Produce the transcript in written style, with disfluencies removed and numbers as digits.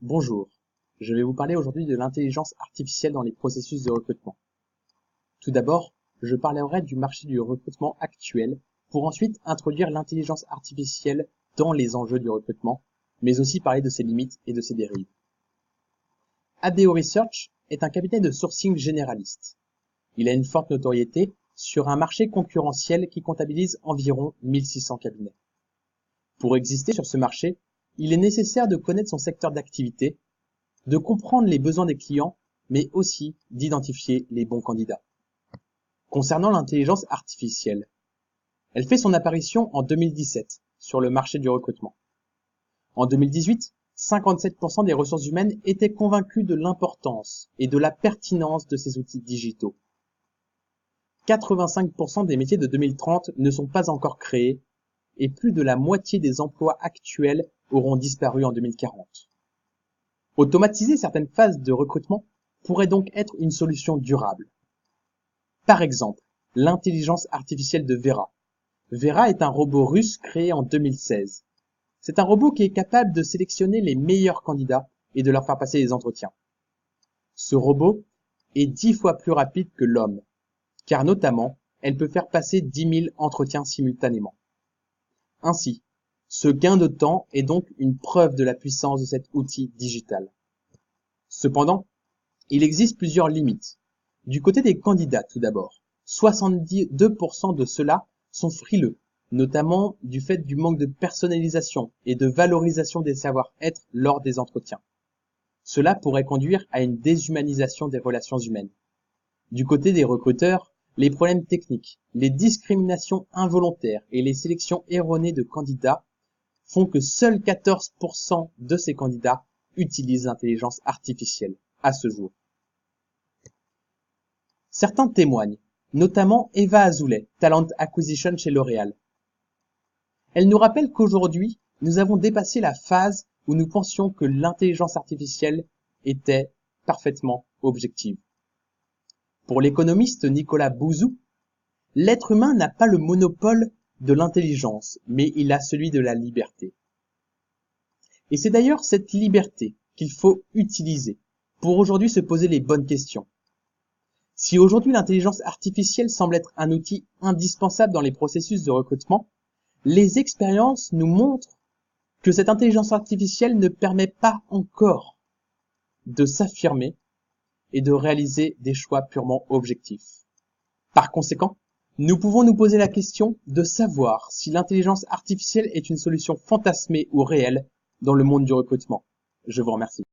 Bonjour, je vais vous parler aujourd'hui de l'intelligence artificielle dans les processus de recrutement. Tout d'abord, je parlerai du marché du recrutement actuel pour ensuite introduire l'intelligence artificielle dans les enjeux du recrutement, mais aussi parler de ses limites et de ses dérives. ADO Research est un cabinet de sourcing généraliste. Il a une forte notoriété sur un marché concurrentiel qui comptabilise environ 1600 cabinets. Pour exister sur ce marché, il est nécessaire de connaître son secteur d'activité, de comprendre les besoins des clients, mais aussi d'identifier les bons candidats. Concernant l'intelligence artificielle, elle fait son apparition en 2017 sur le marché du recrutement. En 2018, 57% des ressources humaines étaient convaincus de l'importance et de la pertinence de ces outils digitaux. 85% des métiers de 2030 ne sont pas encore créés et plus de la moitié des emplois actuels auront disparu en 2040. Automatiser certaines phases de recrutement pourrait donc être une solution durable. Par exemple, l'intelligence artificielle de Vera. Vera est un robot russe créé en 2016. C'est un robot qui est capable de sélectionner les meilleurs candidats et de leur faire passer les entretiens. Ce robot est 10 fois plus rapide que l'homme, car notamment, elle peut faire passer 10 000 entretiens simultanément. Ainsi, ce gain de temps est donc une preuve de la puissance de cet outil digital. Cependant, il existe plusieurs limites. Du côté des candidats tout d'abord, 62% de ceux-là sont frileux, notamment du fait du manque de personnalisation et de valorisation des savoir-être lors des entretiens. Cela pourrait conduire à une déshumanisation des relations humaines. Du côté des recruteurs, les problèmes techniques, les discriminations involontaires et les sélections erronées de candidats font que seuls 14% de ces candidats utilisent l'intelligence artificielle à ce jour. Certains témoignent, notamment Eva Azoulay, Talent Acquisition chez L'Oréal. Elle nous rappelle qu'aujourd'hui, nous avons dépassé la phase où nous pensions que l'intelligence artificielle était parfaitement objective. Pour l'économiste Nicolas Bouzou, l'être humain n'a pas le monopole de l'intelligence, mais il a celui de la liberté. Et c'est d'ailleurs cette liberté qu'il faut utiliser pour aujourd'hui se poser les bonnes questions. Si aujourd'hui l'intelligence artificielle semble être un outil indispensable dans les processus de recrutement, les expériences nous montrent que cette intelligence artificielle ne permet pas encore de s'affirmer et de réaliser des choix purement objectifs. Par conséquent, nous pouvons nous poser la question de savoir si l'intelligence artificielle est une solution fantasmée ou réelle dans le monde du recrutement. Je vous remercie.